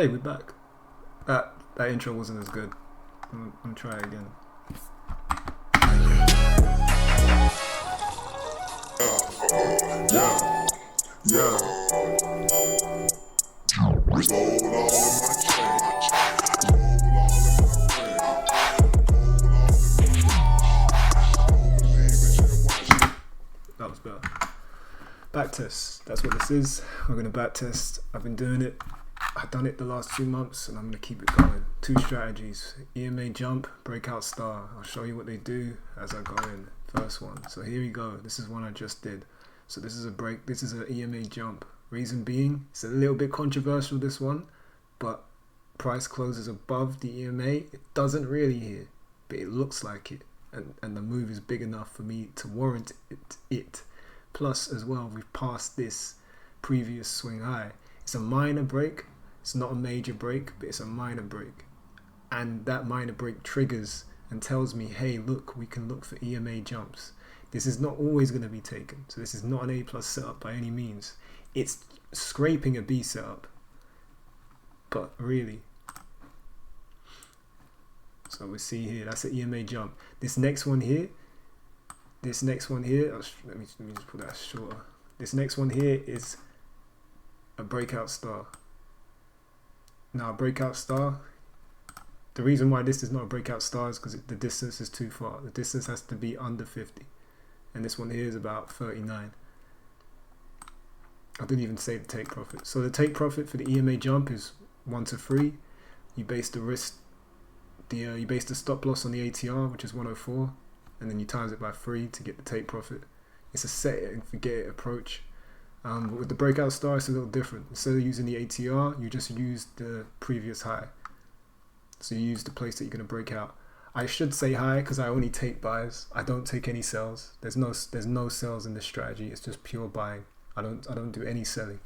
Okay, we're back. That intro wasn't as good. I'm gonna try it again. That was better. Backtest. That's what this is. We're gonna backtest. I've been doing it. I've done it the last 2 months, and I'm gonna keep it going. 2 strategies: EMA jump, breakout star. I'll show you what they do as I go in. First one. So here we go. This is one I just did. So this is a break. This is an EMA jump. Reason being, it's a little bit controversial, this one, but price closes above the EMA. It doesn't really here, but it looks like it, and the move is big enough for me to warrant it. Plus, as well, we've passed this previous swing high. It's a minor break. It's not a major break, but it's a minor break, and that minor break triggers and tells me, hey, look, we can look for EMA jumps. This is not always going to be taken, so this is not an A plus setup by any means. It's scraping a B setup, but really. So we see here, that's an EMA jump. This next one here, let me just put that shorter. This next one here is a breakout star. Now, a breakout star, the reason why this is not a breakout star is because the distance is too far. The distance has to be under 50, and this one here is about 39. I didn't even say the take profit. So the take profit for the EMA jump is 1 to 3. You base the risk, you base the stop loss on the ATR, which is 104, and then you times it by 3 to get the take profit. It's a set it and forget it approach. But with the breakout star, it's a little different. Instead of using the ATR, you just use the previous high. So you use the place that you're going to break out. I should say high because I only take buys. I don't take any sells. There's no sells in this strategy. It's just pure buying. I don't do any selling.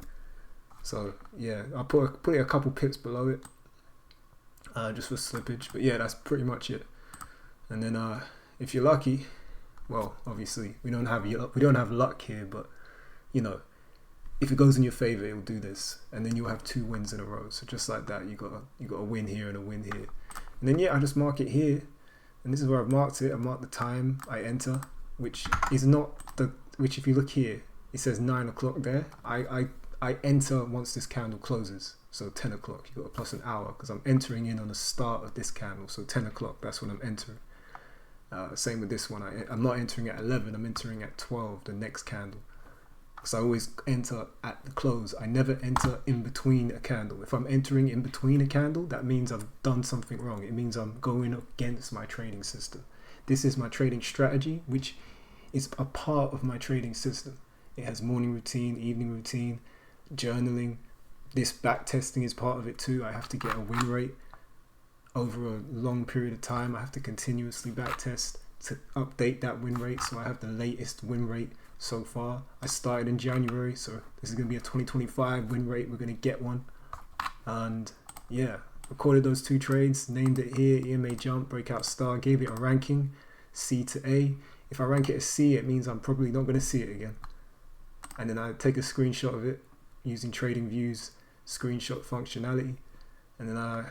So yeah, I'll put it a couple pips below it, just for slippage. But yeah, that's pretty much it. And then if you're lucky, well, obviously we don't have luck here, but you know, if it goes in your favor, it will do this, and then you'll have 2 wins in a row. So just like that, you got a win here and a win here, and then yeah, I just mark it here, and this is where I've marked it. I marked the time I enter, which is not the which. If you look here, it says 9 o'clock there. I enter once this candle closes, so 10 o'clock. You got a plus an hour because I'm entering in on the start of this candle, so 10 o'clock. That's when I'm entering. Same with this one. I'm not entering at 11. I'm entering at 12. The next candle. So I always enter at the close. I never enter in between a candle. If I'm entering in between a candle, that means I've done something wrong. It means I'm going against my trading system. This is my trading strategy, which is a part of my trading system. It has morning routine, evening routine, journaling. This backtesting is part of it too. I have to get a win rate over a long period of time. I have to continuously backtest to update that win rate, so I have the latest win rate so far. I started in January, so this is going to be a 2025 win rate. We're going to get one. And yeah, recorded those 2 trades, named it here, EMA jump, breakout star, gave it a ranking, C to A. If I rank it as C, it means I'm probably not going to see it again. And then I take a screenshot of it using TradingView's screenshot functionality, and then I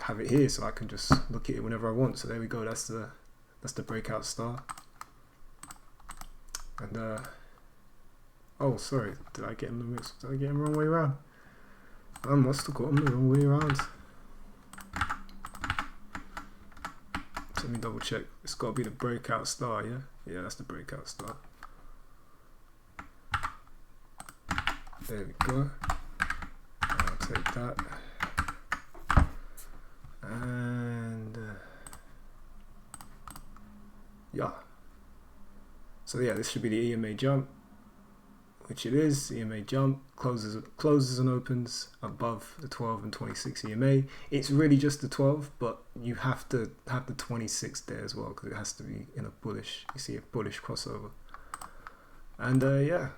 have it here, so I can just look at it whenever I want. So there we go. That's the breakout star. And oh, sorry, did I get him the mix? Did I get him the wrong way around? I must have got him the wrong way around. Let me double check. It's got to be the breakout star, yeah? Yeah, that's the breakout star. There we go. I'll take that. And yeah. So yeah, this should be the EMA jump, which it is. EMA jump closes and opens above the 12 and 26 EMA. It's really just the 12, but you have to have the 26 there as well because it has to be in a bullish. You see a bullish crossover. And yeah,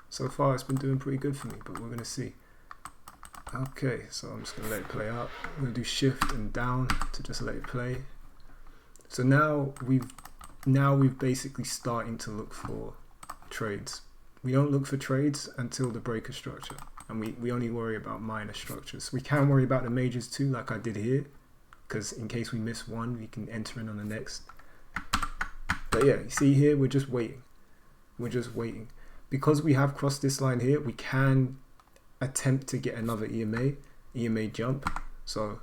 so far it's been doing pretty good for me, but we're gonna see. Okay, so I'm just gonna let it play out. I'm gonna do shift and down to just let it play. So now we've basically starting to look for trades. We don't look for trades until the breaker structure. and we only worry about minor structures. We can worry about the majors too, like I did here, because in case we miss one, we can enter in on the next. But yeah, you see here, we're just waiting. We're just waiting. Because we have crossed this line here, we can attempt to get another EMA jump. So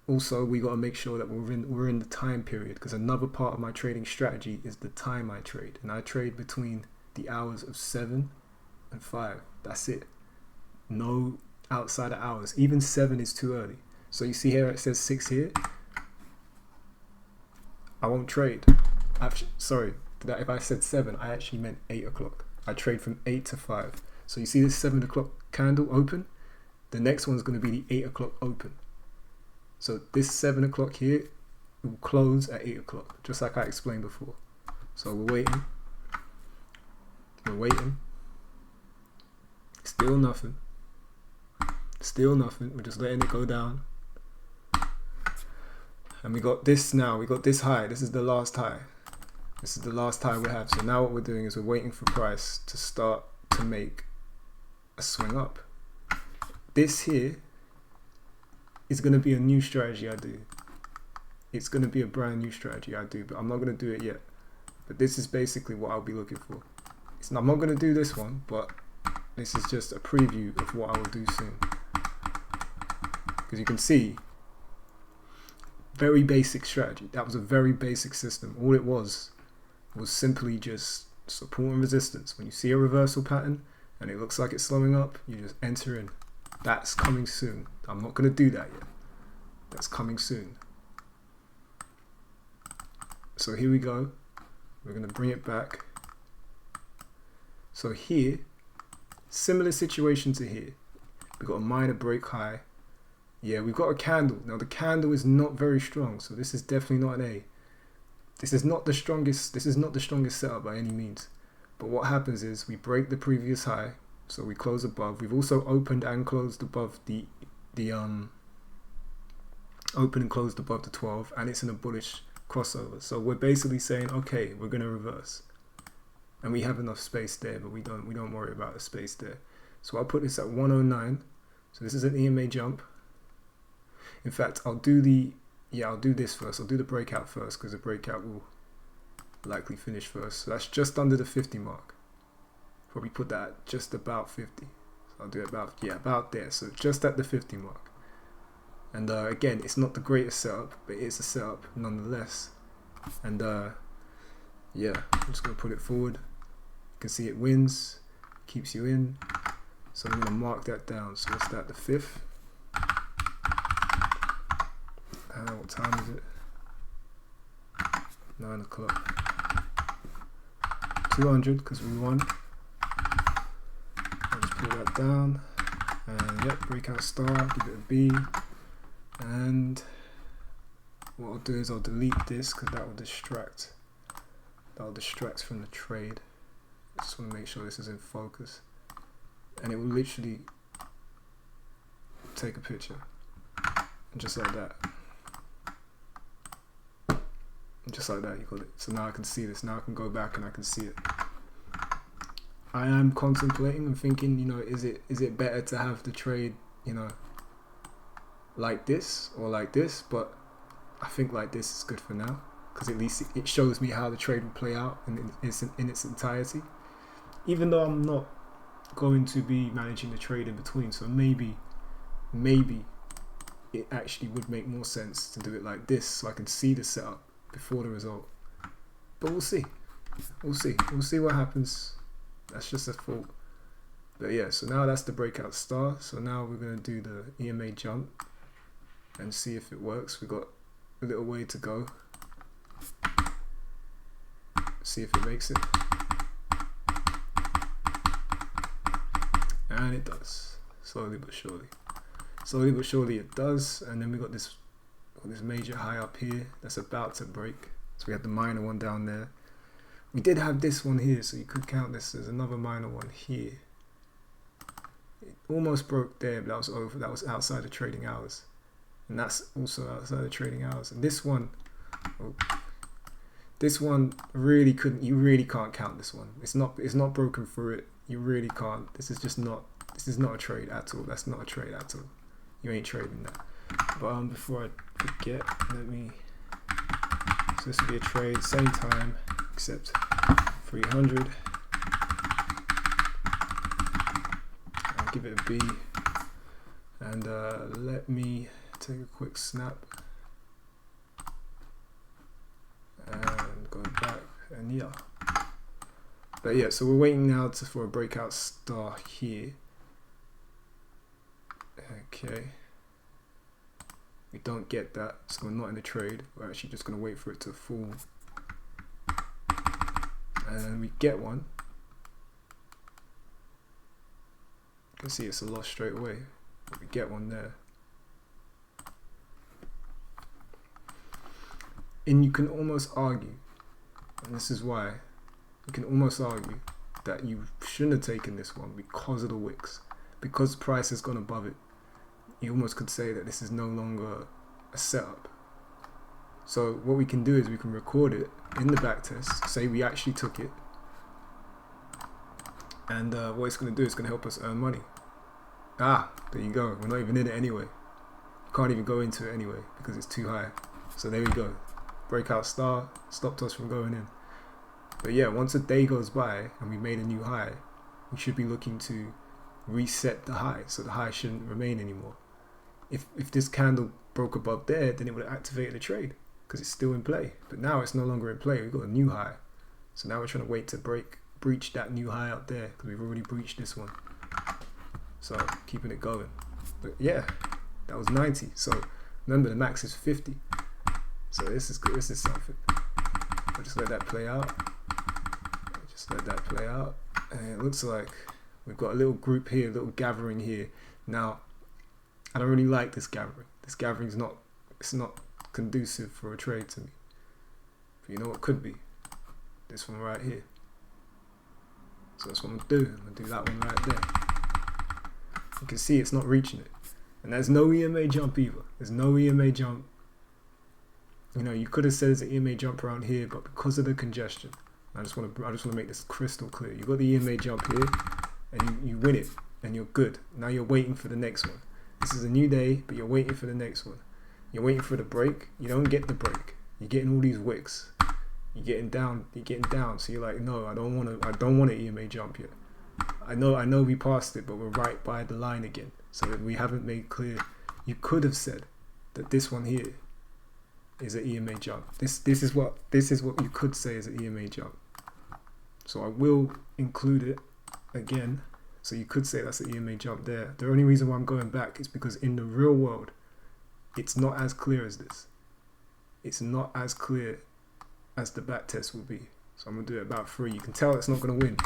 also we got to make sure that we're in the time period, because another part of my trading strategy is the time I trade, and I trade between the hours of 7 and 5. That's it. No outside of hours. Even 7 is too early. So you see here it says 6 here. I won't trade. Sorry, if I said 7, I actually meant 8 o'clock. I trade from 8 to 5. So you see this 7 o'clock candle open? The next one's going to be the 8 o'clock open. So this 7 o'clock here will close at 8 o'clock, just like I explained before. So we're waiting. We're waiting. Still nothing. Still nothing. We're just letting it go down. And we got this now. We got this high. This is the last high. This is the last high we have. So now what we're doing is we're waiting for price to start to make a swing up. This here is going to be a new strategy I do. It's going to be a brand new strategy I do, but I'm not going to do it yet. But this is basically what I'll be looking for. I'm not going to do this one, but this is just a preview of what I will do soon. Because you can see, very basic strategy. That was a very basic system. All it was simply just support and resistance. When you see a reversal pattern and it looks like it's slowing up, you just enter in. That's coming soon. I'm not going to do that yet. That's coming soon. So here we go. We're going to bring it back. So here, similar situation to here. We've got a minor break high. Yeah, we've got a candle. Now the candle is not very strong, so this is definitely not an A. This is not the strongest setup by any means. But what happens is we break the previous high, so we close above. We've also opened and closed above the open and closed above the 12, and it's in a bullish crossover. So we're basically saying, okay, we're gonna reverse. And we have enough space there, but we don't worry about the space there. So I'll put this at 109. So this is an EMA jump. In fact, I'll do this first. I'll do the breakout first, because the breakout will likely finish first. So that's just under the 50 mark. Probably put that at just about 50. So I'll do it about there. So just at the 50 mark. And again, it's not the greatest setup, but it's a setup nonetheless. And yeah, I'm just gonna put it forward. You can see it wins, keeps you in. So I'm gonna mark that down. So what's that? The 5th. What time is it? 9 o'clock. 200 because we won. I'll just put that down. And yep, breakout star, give it a B. And what I'll do is I'll delete this because that will distract. That'll distract from the trade. I just want to make sure this is in focus. And it will literally take a picture. And just like that. Just like that, you got it. So now I can see this. Now I can go back and I can see it. I am contemplating and thinking, you know, is it better to have the trade, you know, like this or like this? But I think like this is good for now, because at least it shows me how the trade will play out in its entirety. Even though I'm not going to be managing the trade in between, so maybe it actually would make more sense to do it like this, so I can see the setup before the result. But we'll see. We'll see what happens. That's just a thought. But yeah, so now that's the breakout star. So now we're going to do the EMA jump and see if it works. We've got a little way to go. See if it makes it. And it does. Slowly but surely. Slowly but surely it does. And then we got this major high up here that's about to break. So we have the minor one down there. We did have this one here, so you could count this as another minor one here. It almost broke there, but that was over. That was outside of trading hours, and that's also outside of trading hours. And this one, this one really couldn't. You really can't count this one. It's not broken through it. You really can't. This is just not This is not a trade at all. That's not a trade at all. You ain't trading that. But before I forget, so this will be a trade, same time, except 300. I'll give it a B. And let me take a quick snap. And go back, and yeah. But yeah, so we're waiting now for a breakout star here. Okay. We don't get that, so we're not in the trade. We're actually just going to wait for it to fall. And we get one. You can see it's a loss straight away. But we get one there. And you can almost argue, and this is why, you can almost argue that you shouldn't have taken this one because of the wicks. Because price has gone above it, you almost could say that this is no longer a setup. So what we can do is we can record it in the backtest, say we actually took it, and what it's going to do is going to help us earn money. Ah, there you go. We're not even in it anyway. You can't even go into it anyway because it's too high. So there we go. Breakout star stopped us from going in. But yeah, once a day goes by and we made a new high, we should be looking to reset the high, so the high shouldn't remain anymore. If this candle broke above there, then it would have activated the trade because it's still in play. But now it's no longer in play. We've got a new high. So now we're trying to wait to breach that new high out there because we've already breached this one. So keeping it going. But yeah, that was 90. So remember, the max is 50. So this is good. This is something. I'll just let that play out. Just let that play out. And it looks like we've got a little group here, a little gathering here. Now, I don't really like this gathering. This gathering's not conducive for a trade to me. But you know what could be? This one right here. So that's what I'm gonna do. I'm gonna do that one right there. You can see it's not reaching it. And there's no EMA jump either. There's no EMA jump. You know, you could have said it's an EMA jump around here, but because of the congestion, I just want to make this crystal clear. You got the EMA jump here, and you win it, and you're good. Now you're waiting for the next one. This is a new day, but you're waiting for the next one. You're waiting for the break. You don't get the break. You're getting all these wicks. You're getting down. So you're like, no, I don't want an EMA jump yet. I know we passed it, but we're right by the line again. So we haven't made clear. You could have said that this one here is an EMA jump. This is what you could say is an EMA jump. So I will include it again. So you could say that's an EMA jump there. The only reason why I'm going back is because in the real world, it's not as clear as this. It's not as clear as the back test will be. So I'm gonna do it about 3. You can tell it's not gonna win.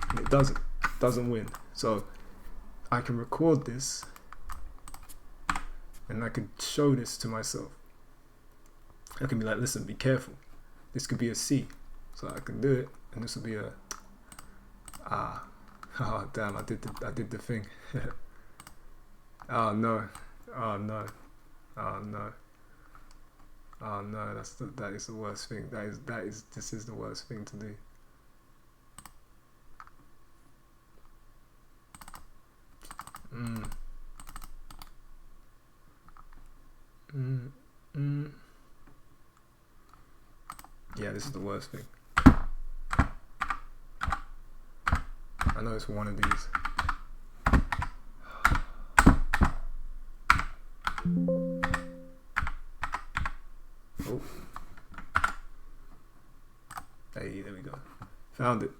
And it doesn't win. So I can record this and I can show this to myself. I can be like, listen, be careful. This could be a C. So I can do it, and this will be a oh damn, I did the thing. Oh no. That is the worst thing. This is the worst thing to do. Yeah, this is the worst thing. I know it's one of these. Oh. Hey, there we go. Found it.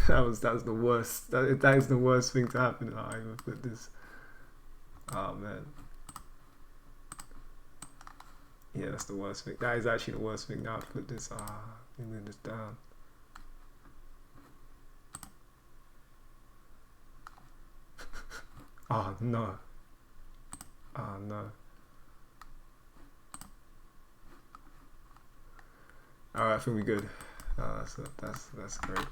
that was the worst. That is the worst thing to happen. I even put this. Oh man. Yeah, that's the worst thing. That is actually the worst thing. Now I put this. Moving this down. Oh no. Oh no. Alright, I think we're good. That's great.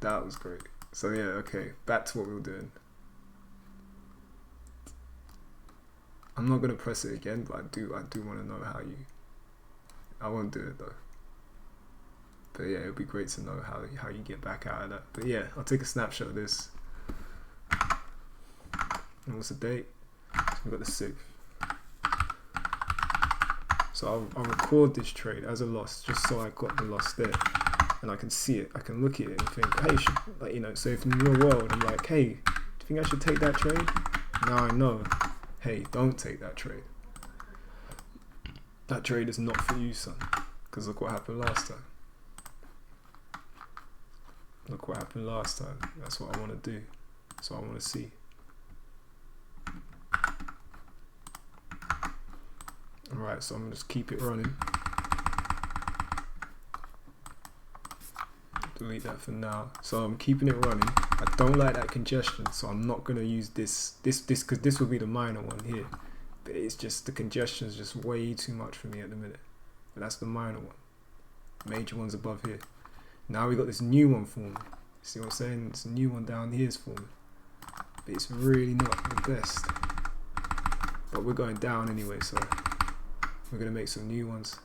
That was great. So yeah, okay. Back to what we were doing. I'm not gonna press it again, but I do want to know how you. I won't do it though. But yeah, it would be great to know how you get back out of that. But yeah, I'll take a snapshot of this. And what's the date? So we've got the 6th. So I'll record this trade as a loss, just so I got the loss there, and I can see it. I can look at it and think, hey, like, you know. So if in the real world I'm like, hey, do you think I should take that trade? Now I know, hey, don't take that trade. That trade is not for you, son. Because look what happened last time. Look what happened last time. That's what I want to do. That's what I want to see. Alright, so I'm going to just keep it running. Delete that for now. So I'm keeping it running. I don't like that congestion, so I'm not going to use this because this will be the minor one here. But it's just, the congestion is just way too much for me at the minute. But that's the minor one. Major one's above here. Now we got this new one forming. See what I'm saying? This new one down here is forming. But it's really not the best. But we're going down anyway, so we're going to make some new ones.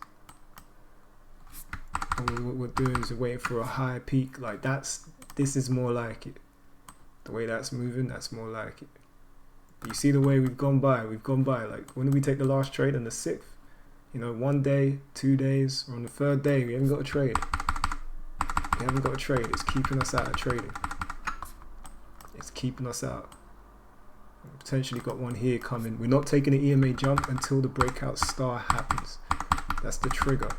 And what we're doing is we're waiting for a high peak. Like this is more like it. The way that's moving, that's more like it. But you see the way we've gone by. Like, when did we take the last trade? On the 6th. You know, 1 day, 2 days, or on the 3rd day, we haven't got a trade. We haven't got a trade. It's keeping us out of trading. It's keeping us out. We potentially got one here coming. We're not taking an EMA jump until the breakout star happens. That's the trigger.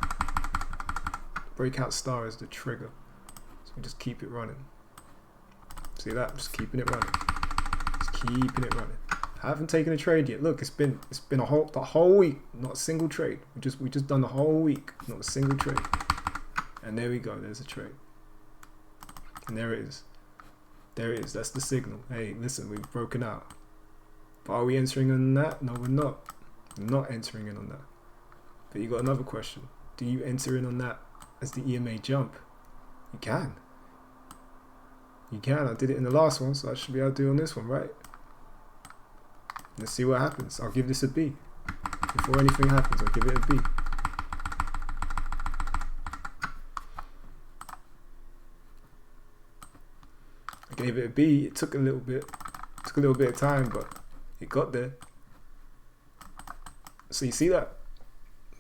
Breakout star is the trigger. So we just keep it running. See that? Just keeping it running. Just keeping it running. I haven't taken a trade yet. Look, it's been the whole week, not a single trade. We just done the whole week, not a single trade. And there we go. There's a trade. And there it is. There it is. That's the signal. Hey, listen, we've broken out. But are we entering on that? No, we're not. We're not entering in on that. But you got another question. Do you enter in on that as the EMA jump? You can. You can. I did it in the last one, so I should be able to do it on this one, right? Let's see what happens. I'll give this a B. Before anything happens, I'll give it a B. I gave it a B. It took a little bit of time, but it got there. So you see that?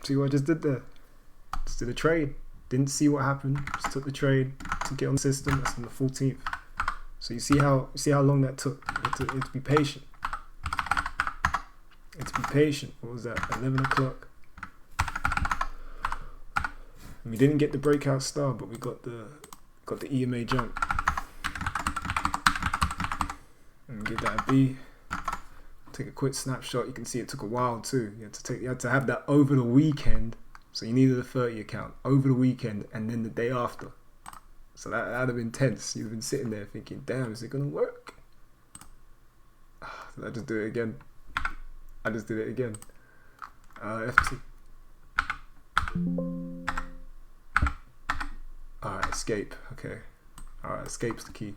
See what I just did there? Just did a trade. Didn't see what happened. Just took the trade. Took it on the system. That's on the 14th. So you see how long that took. You have to be patient. To be patient. What was that? 11 o'clock. We didn't get the breakout star, but we got the EMA jump. And give that a B. Take a quick snapshot. You can see it took a while too. You had to have that over the weekend. So you needed a 30 account over the weekend and then the day after. So that'd have been tense. You'd have been sitting there thinking, damn, is it gonna work? Did I just do it again? I just did it again. F2. Alright, escape. Okay. Alright, escape's the key.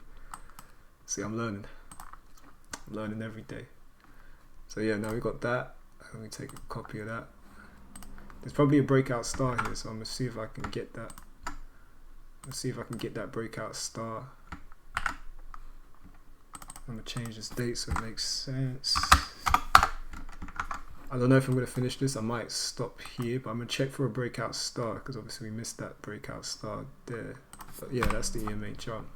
See, I'm learning. I'm learning every day. So yeah, now we got that. Let me take a copy of that. There's probably a breakout star here, so I'm gonna see if I can get that. Let's see if I can get that breakout star. I'm gonna change this date so it makes sense. I don't know if I'm going to finish this. I might stop here, but I'm going to check for a breakout star because obviously we missed that breakout star there. But yeah, that's the EMA jump.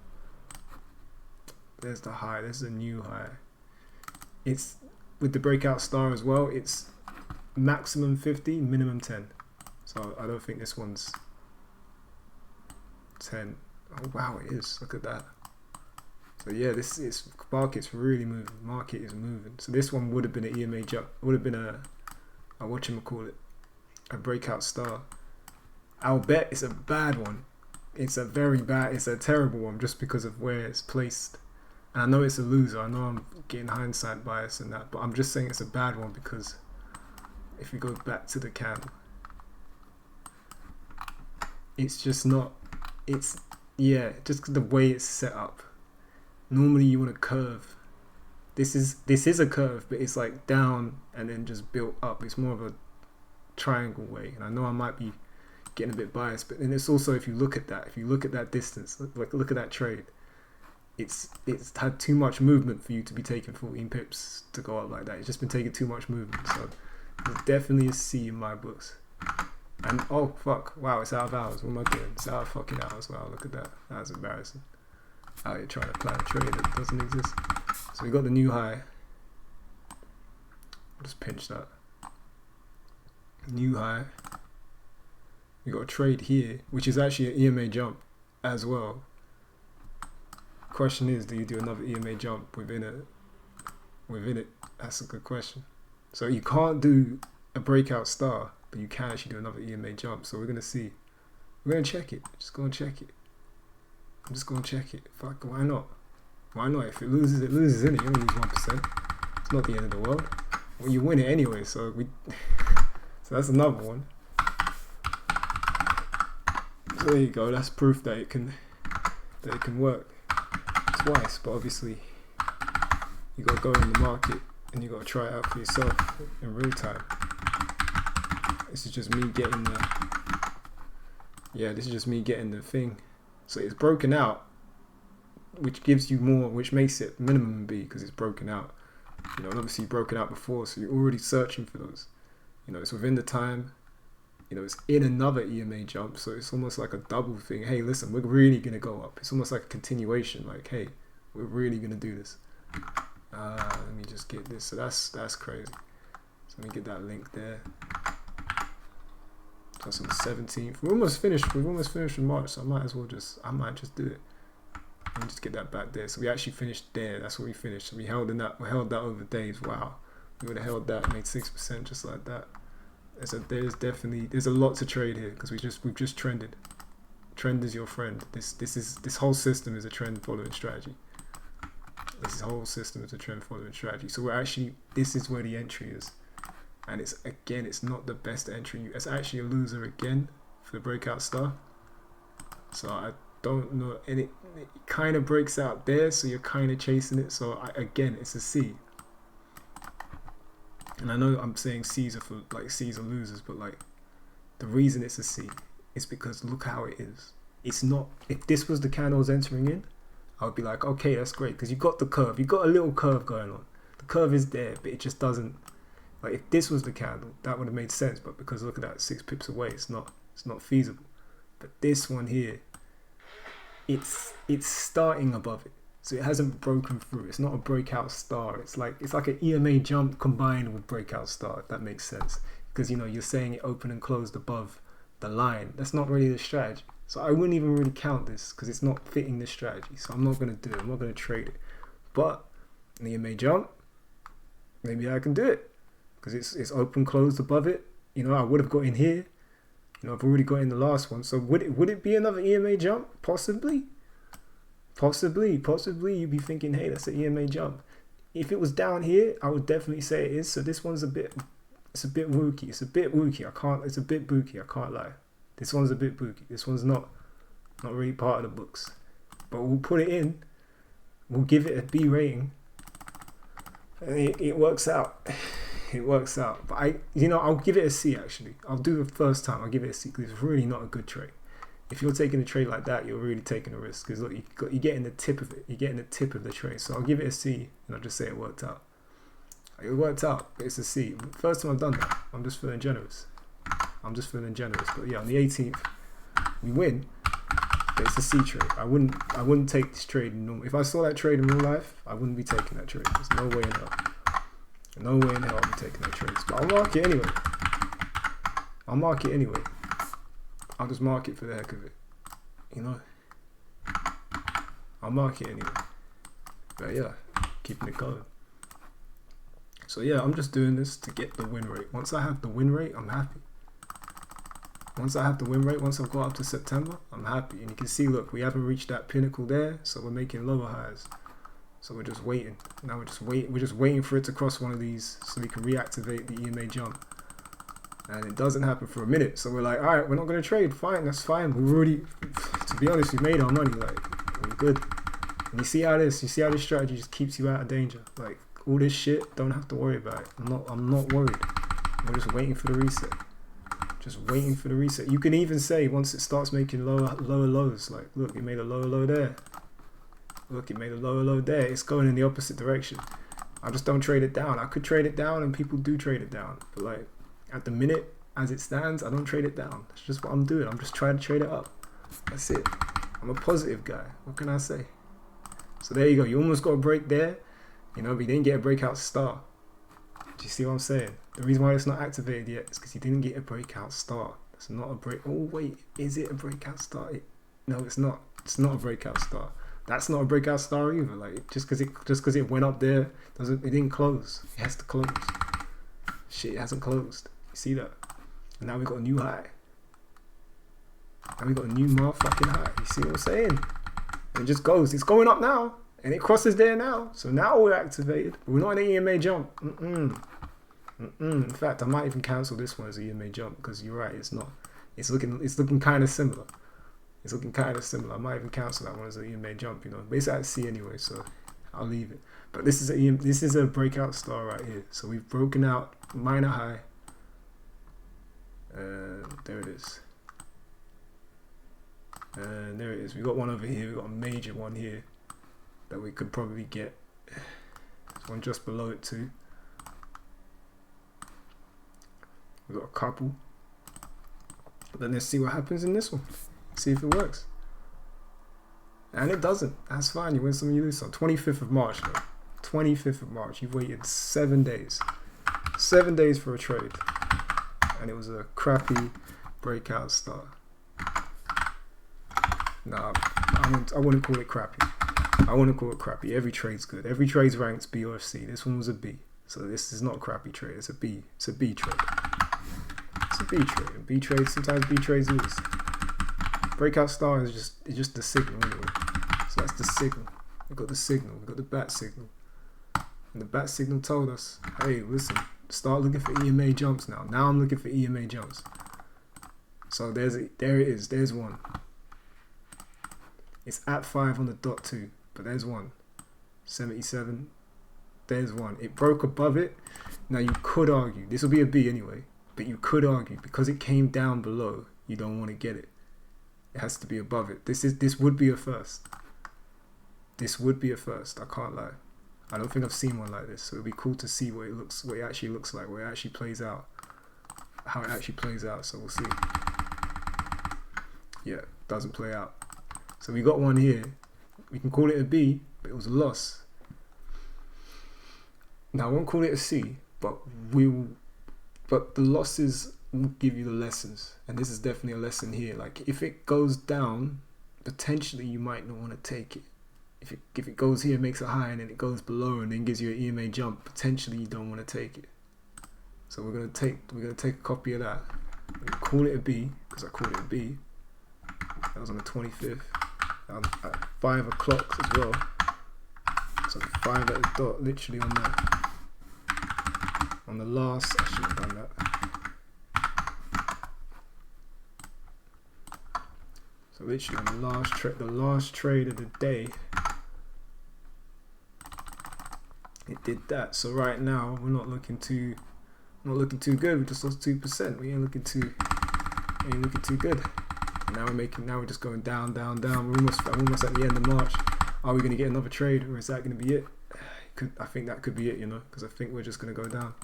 There's the high. There's the new high. It's with the breakout star as well. It's maximum 50, minimum 10. So I don't think this one's 10. Oh wow, it is. Look at that. So yeah, this is market's really moving. Market is moving. So this one would have been an EMA jump. Would have been a whatchamacallit, a breakout star. I'll bet it's a bad one. It's a very bad. It's a terrible one just because of where it's placed. And I know it's a loser. I know I'm getting hindsight bias and that, but I'm just saying it's a bad one because if we go back to the candle, it's just not. It's just the way it's set up. Normally you want a curve. This is a curve, but it's like down and then just built up. It's more of a triangle way. And I know I might be getting a bit biased. But then it's also, if you look at that distance, look at that trade, it's had too much movement for you to be taking 14 pips to go up like that. It's just been taking too much movement. So there's definitely a C in my books. And oh fuck, wow, it's out of hours. What am I doing? It's out of fucking hours. Wow, look at that. That's embarrassing. Out here trying to plan a trade that doesn't exist. So we got the new high. I'll just pinch that. New high. We got a trade here, which is actually an EMA jump as well. Question is, do you do another EMA jump within it? That's a good question. So you can't do a breakout star, but you can actually do another EMA jump. So we're gonna see. We're gonna check it. Just go and check it. I'm just gonna check it. Fuck, why not? Why not? If it loses, it loses, innit? You only lose 1%. It's not the end of the world. Well, you win it anyway. So so that's another one. So there you go. That's proof that it can work twice. But obviously, you gotta go in the market and you gotta try it out for yourself in real time. This is just me getting the thing. So it's broken out, which gives you more, which makes it minimum B because it's broken out. You know, and obviously you've broken out before, so you're already searching for those. You know, it's within the time. You know, it's in another EMA jump, so it's almost like a double thing. Hey, listen, we're really gonna go up. It's almost like a continuation. Like, hey, we're really gonna do this. Let me just get this. So that's crazy. So let me get that link there. That's on the 17th. We're almost finished. We've almost finished in March, so I might just do it. Let me just get that back there. So we actually finished there. That's what we finished. So we held that over days. Wow, we would have held that, made 6% just like that. There's a lot to trade here because we've just trended. Trend is your friend. This whole system is a trend following strategy. This whole system is a trend following strategy. So this is where the entry is. And it's not the best entry. It's actually a loser again for the breakout star. So I don't know. And it kind of breaks out there. So you're kind of chasing it. So again, it's a C. And I know I'm saying C's are losers. But like the reason it's a C is because look how it is. It's not. If this was the candles entering in, I would be like, okay, that's great. Because you've got the curve. You've got a little curve going on. The curve is there. But it just doesn't. Like if this was the candle, that would have made sense, but because look at that, 6 pips away, it's not feasible. But this one here, it's starting above it, so it hasn't broken through. It's not a breakout star. It's like an EMA jump combined with breakout star. If that makes sense, because you know you're saying it opened and closed above the line. That's not really the strategy. So I wouldn't even really count this because it's not fitting this strategy. So I'm not gonna do it. I'm not gonna trade it. But an EMA jump, maybe I can do it. Because it's open closed above it. You know, I would have got in here. You know, I've already got in the last one. So would it be another EMA jump? Possibly you'd be thinking, hey, that's an EMA jump. If it was down here, I would definitely say it is. So this one's a bit wooky. It's a bit booky. I can't lie. This one's a bit booky. This one's not really part of the books. But we'll put it in. We'll give it a B rating. And it works out. It works out, but I'll give it a C actually. I'll do the first time. I'll give it a C because it's really not a good trade. If you're taking a trade like that, you're really taking a risk because look, you're getting the tip of it. You're getting the tip of the trade. So I'll give it a C and I'll just say it worked out. It worked out, but it's a C. First time I've done that, I'm just feeling generous. But yeah, on the 18th, we win. But it's a C trade. I wouldn't take this trade in normal. If I saw that trade in real life, I wouldn't be taking that trade. There's no way in hell. No way in hell I'll be taking that trades. But I'll mark it anyway. I'll just mark it for the heck of it. You know? I'll mark it anyway. But yeah, keeping it going. So yeah, I'm just doing this to get the win rate. Once I have the win rate, I'm happy. Once I've got up to September, I'm happy. And you can see, look, we haven't reached that pinnacle there, so we're making lower highs. So we're just waiting. Now we're just waiting for it to cross one of these so we can reactivate the EMA jump. And it doesn't happen for a minute. So we're like, all right, we're not going to trade. Fine, that's fine. We've already, to be honest, we made our money. Like, we're good. And you see how this strategy just keeps you out of danger. Like, all this shit, don't have to worry about it. I'm not worried. We're just waiting for the reset. just waiting for the reset. You can even say once it starts making lower lows, like look, it made a lower low there. Look, it made a lower low there. It's going in the opposite direction. I just don't trade it down. I could trade it down, and people do trade it down. But like at the minute, as it stands, I don't trade it down. That's just what I'm doing. I'm just trying to trade it up. That's it. I'm a positive guy. What can I say? So there you go. You almost got a break there, you know, but you didn't get a breakout star. Do you see what I'm saying? The reason why it's not activated yet is because you didn't get a breakout star. It's not a break. Oh wait, is it a breakout star? No, it's not. It's not a breakout star. That's not a breakout star either. Like just because it went up there doesn't. It didn't close. It has to close. Shit, it hasn't closed. You see that? And now we got a new high. Now we got a new motherfucking high. You see what I'm saying? And it just goes. It's going up now. And it crosses there now. So now we're activated. But we're not in an EMA jump. In fact, I might even cancel this one as an EMA jump because you're right. It's not. It's looking kind of similar. It's looking kind of similar. I might even cancel that one as an EMA jump. You know, but it's at C anyway, so I'll leave it. But this is a breakout star right here. So we've broken out minor high. There it is. And there it is. We got one over here. We got a major one here that we could probably get. There's one just below it too. We got a couple. But then let's see what happens in this one. See if it works. And it doesn't. That's fine. You win some, you lose some. 25th of March though. 25th of March. You've waited 7 days. 7 days for a trade. And it was a crappy breakout star. Nah, I wouldn't call it crappy. I wouldn't call it crappy. Every trade's good. Every trade's ranked B or C. This one was a B. So this is not a crappy trade. It's a B. It's a B trade. It's a B trade. And B trades, sometimes B trades lose. Breakout star is just the signal anyway. So that's the signal. We've got the signal. We've got the bat signal. And the bat signal told us, hey, listen, start looking for EMA jumps now. Now I'm looking for EMA jumps. So there it is. There's one. It's at 5 on the dot too, but there's one. 77. There's one. It broke above it. Now you could argue, this will be a B anyway, but you could argue because it came down below, you don't want to get it. It has to be above it. This would be a first. This would be a first. I can't lie. I don't think I've seen one like this. So it'd be cool to see what it actually looks like, what it actually plays out, how it actually plays out. So we'll see. Yeah, doesn't play out. So we got one here. We can call it a B, but it was a loss. Now I won't call it a C, but the losses will give you the lessons, and this is definitely a lesson here. Like if it goes down, potentially you might not want to take it. If it goes here, makes a high, and then it goes below, and then gives you an EMA jump, potentially you don't want to take it. So we're gonna take a copy of that. We're gonna call it a B because I called it a B. That was on the 25th. At 5 o'clock as well. So 5 at the dot, literally on the last. I should have done that. So literally on the last trade of the day, it did that. So right now we're not looking too good. We just lost 2%. We ain't looking too good. Now we're just going down. We're almost at the end of March. Are we going to get another trade, or is that going to be it? I think that could be it, you know, because I think we're just going to go down.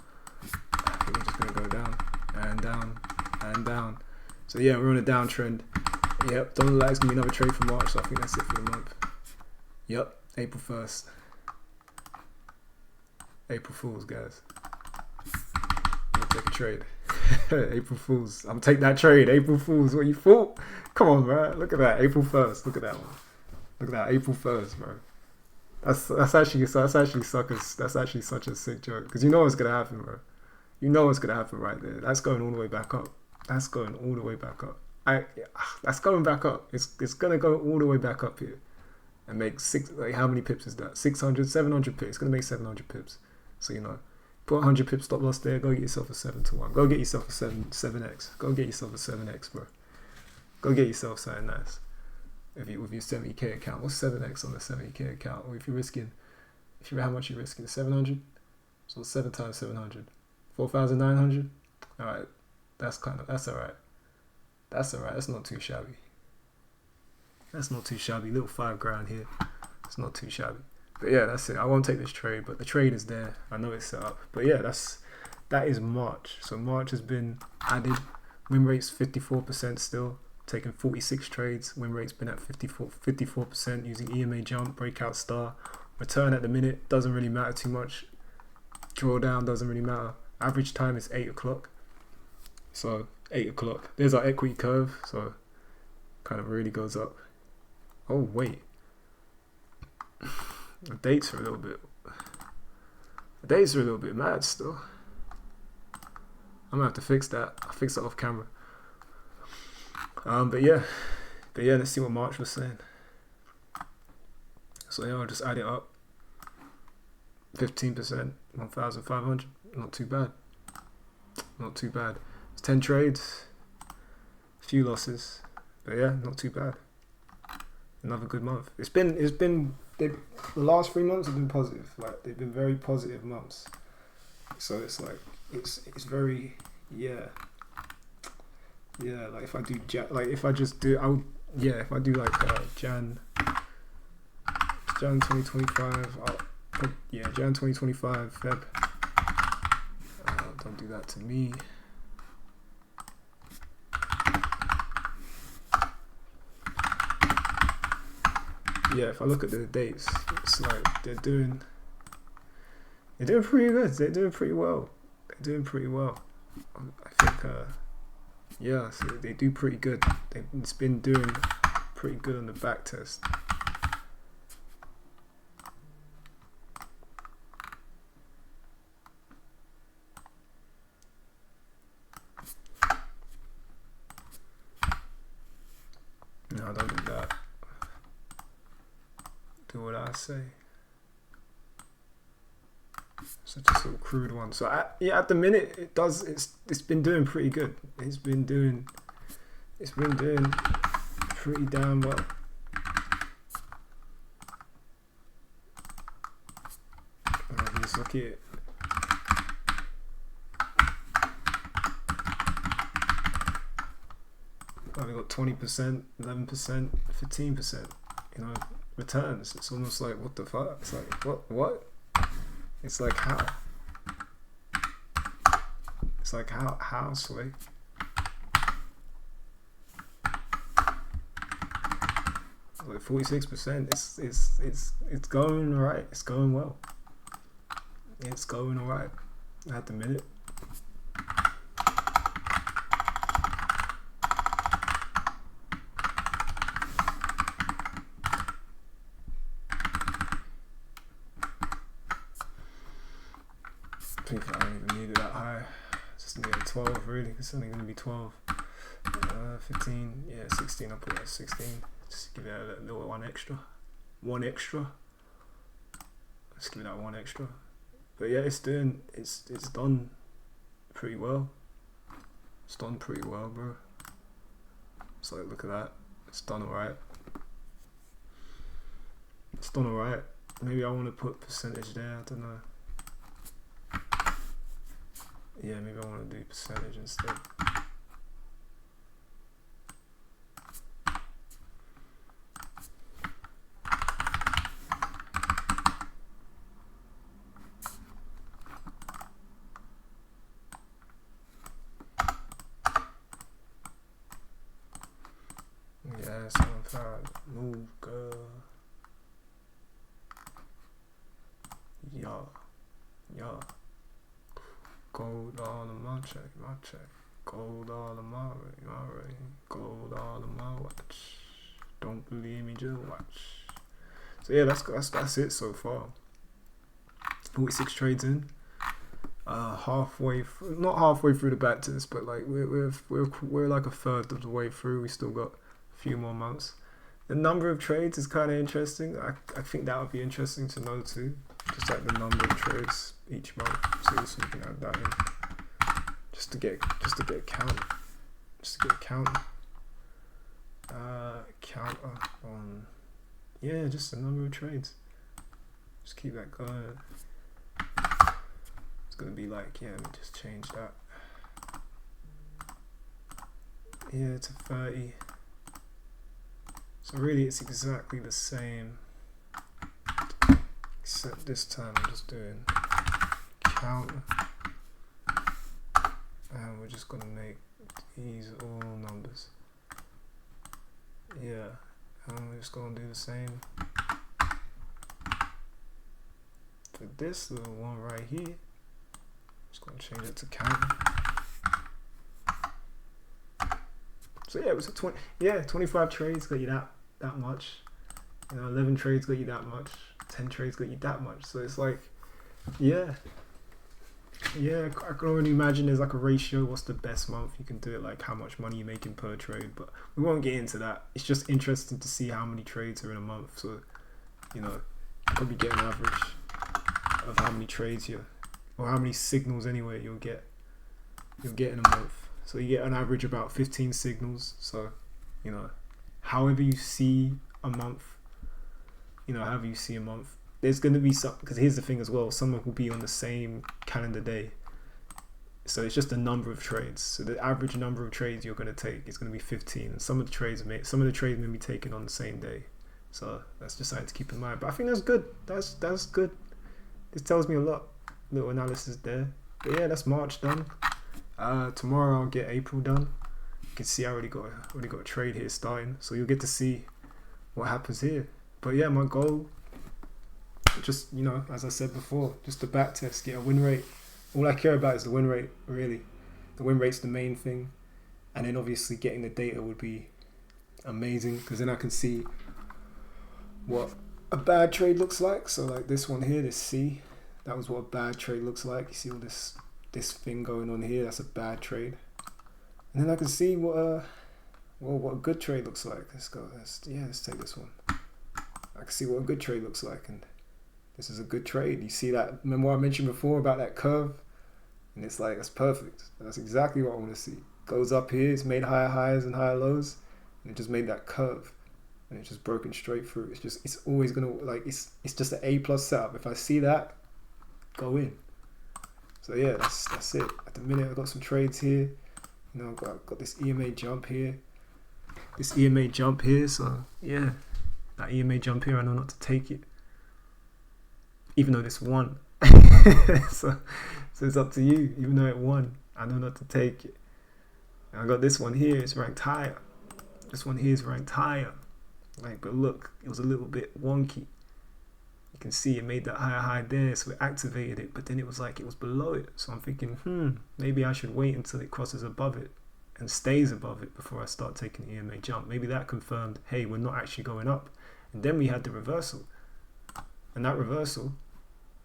I think we're just going to go down and down and down. So yeah, we're on a downtrend. Yep, don't look like it's going to be another trade for March, so I think that's it for the month. Yep, April 1st. April Fools, guys. I'm going to take a trade. April Fools. I'm take that trade. April Fools. What you thought? Come on, bro. Look at that. April 1st. Look at that one. Look at that. April 1st, bro. That's actually suckers. That's actually such a sick joke because you know what's gonna happen, bro. You know what's gonna happen right there. That's going all the way back up. That's going all the way back up. That's going back up. It's gonna go all the way back up here and make how many pips is that? 600, 700 pips. It's gonna make 700 pips. So you know. Put 100 pip stop loss there. Go get yourself a 7-1. Go get yourself a 7x. Go get yourself a 7x, bro. Go get yourself something nice. With your 70k account, what's 7x on the 70k account? Or how much you're risking? 700. So 7 times 700, 4,900. All right. That's alright. That's alright. That's not too shabby. That's not too shabby. Little $5 here. It's not too shabby. But yeah, that's it. I won't take this trade, but the trade is there. I know it's set up. But yeah, that is March. So March has been added. Win rate's 54% still. Taking 46 trades. Win rate's been at 54% using EMA jump, breakout star. Return at the minute doesn't really matter too much. Drawdown doesn't really matter. Average time is 8 o'clock. So 8 o'clock. There's our equity curve. So kind of really goes up. Oh wait. The dates are a little bit. The dates are a little bit mad still. I'm gonna have to fix that. I'll fix that off camera. But yeah, let's see what March was saying. So yeah, I'll just add it up. 15%, 1,500. Not too bad. Not too bad. It's 10 trades, a few losses, but yeah, not too bad. Another good month. The last 3 months have been positive. Like they've been very positive months. So it's like it's very like if I do if I do like Jan 2025, I'll put Jan 2025 Feb. Don't do that to me. Yeah, if I look at the dates, it's like they're doing pretty good. They're doing pretty well. I think so they do pretty good. It's been doing pretty good on the back test. No, don't do that. Do what I say. Such a sort of crude one. So at the minute it's been doing pretty good. It's been doing pretty damn well. Let's look at it. We got 20%, 11%, 15%. Returns. It's almost like what the fuck. It's like what? It's like how? It's like how Sway? Like 46%. It's going alright. It's going well. It's going alright at the minute. I don't even need it that high. Just need 12 really. It's only gonna be 12. 15, 16. I'll put it at 16. Just give it a little one extra. Let's give it that one extra. But yeah, it's done pretty well. It's done pretty well, bro. It's like, look at that. It's done alright. It's done alright. Maybe I want to put percentage there. I don't know. Yeah, maybe I want to do percentage instead. Yeah, 75. Move, girl. Yeah. Gold all in my check. Gold all in my ring. Gold all in my watch. Don't believe me, just watch. So yeah, that's it so far. 46 trades in. Not halfway through the back test, but like we're like a third of the way through. We still got a few more months. The number of trades is kind of interesting. I think that would be interesting to know too. Just like the number of trades each month. So we can add that in. Just to get a count. Counter on just the number of trades. Just keep that going. It's gonna be like, let me just change that. yeah, to 30. So really it's exactly the same, except this time I'm just doing counter, and we're just gonna make these all numbers. Yeah, and we're just gonna do the same for this little one right here. Just gonna change it to counter. So yeah, it was a 25 trades got you that much. You know, 11 trades got you that much. 10 trades got you that much. So it's like, yeah, I can already imagine there's like a ratio. What's the best month? You can do it like how much money you're making per trade, but we won't get into that. It's just interesting to see how many trades are in a month. So, you know, probably get an average of how many trades or how many signals anyway you'll get in a month. So you get an average about 15 signals. So, you know, however you see a month, there's going to be some, because here's the thing as well, some will be on the same calendar day. So it's just a number of trades. So the average number of trades you're going to take is going to be 15. And some of the trades may be taken on the same day. So that's just something to keep in mind. But I think that's good. That's good. This tells me a lot. Little analysis there. But yeah, that's March done. Tomorrow I'll get April done. You can see I already got a trade here starting, so you'll get to see what happens here. But yeah, my goal, just, you know, as I said before, just to back test, get a win rate. All I care about is the win rate, really. The win rate's the main thing, and then obviously getting the data would be amazing, because then I can see what a bad trade looks like. So like this one here, this C, that was what a bad trade looks like. You see all this thing going on here, that's a bad trade. And then I can see what a good trade looks like. Let's take this one. I can see what a good trade looks like, and this is a good trade. You see that? Remember what I mentioned before about that curve? And it's like, that's perfect. That's exactly what I want to see. Goes up here, it's made higher highs and higher lows, and it just made that curve, and it's just broken straight through. It's always gonna, like, it's just an A+ setup. If I see that, go in. So yeah, that's it. At the minute, I've got some trades here. You know, I've got this EMA jump here. So yeah, that EMA jump here, I know not to take it, even though this won. so it's up to you. Even though it won, I know not to take it. And I got this one here. It's ranked higher. This one here is ranked higher. Like, but look, it was a little bit wonky. You can see it made that higher high there, so it activated it, but then it was like it was below it. So I'm thinking, maybe I should wait until it crosses above it and stays above it before I start taking the EMA jump. Maybe that confirmed, hey, we're not actually going up. And then we had the reversal. And that reversal,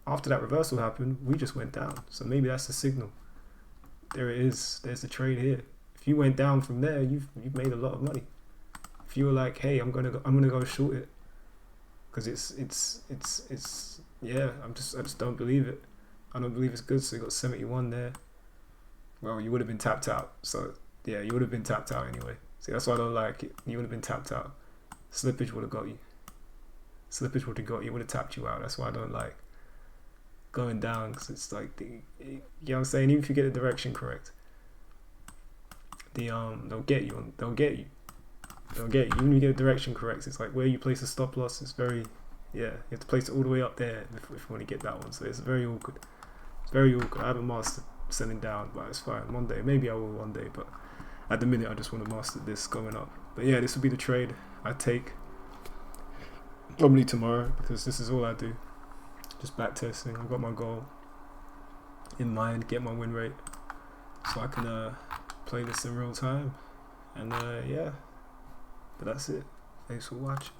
after that reversal happened, we just went down. So maybe that's the signal. There it is. There's the trade here. If you went down from there, you've made a lot of money. If you were like, hey, I'm gonna go short it, because it's yeah, I just don't believe it. I don't believe it's good. So you got 71 there. Well, you would have been tapped out. So yeah, you would have been tapped out anyway. See, that's why I don't like it. You would have been tapped out. Slippage would have got you. Would have tapped you out. That's why I don't like going down, because it's like you know what I'm saying. Even if you get the direction correct, they'll get you. Even if you get the direction correct, it's like where you place a stop loss is very, you have to place it all the way up there if you want to get that one. So it's very awkward. I haven't mastered selling down, but it's fine. One day, maybe I will one day, but at the minute I just want to master this going up. But yeah, this will be the trade I take probably tomorrow, because this is all I do. Just back testing. I've got my goal in mind, get my win rate, so I can play this in real time. And yeah, but that's it. Thanks for watching.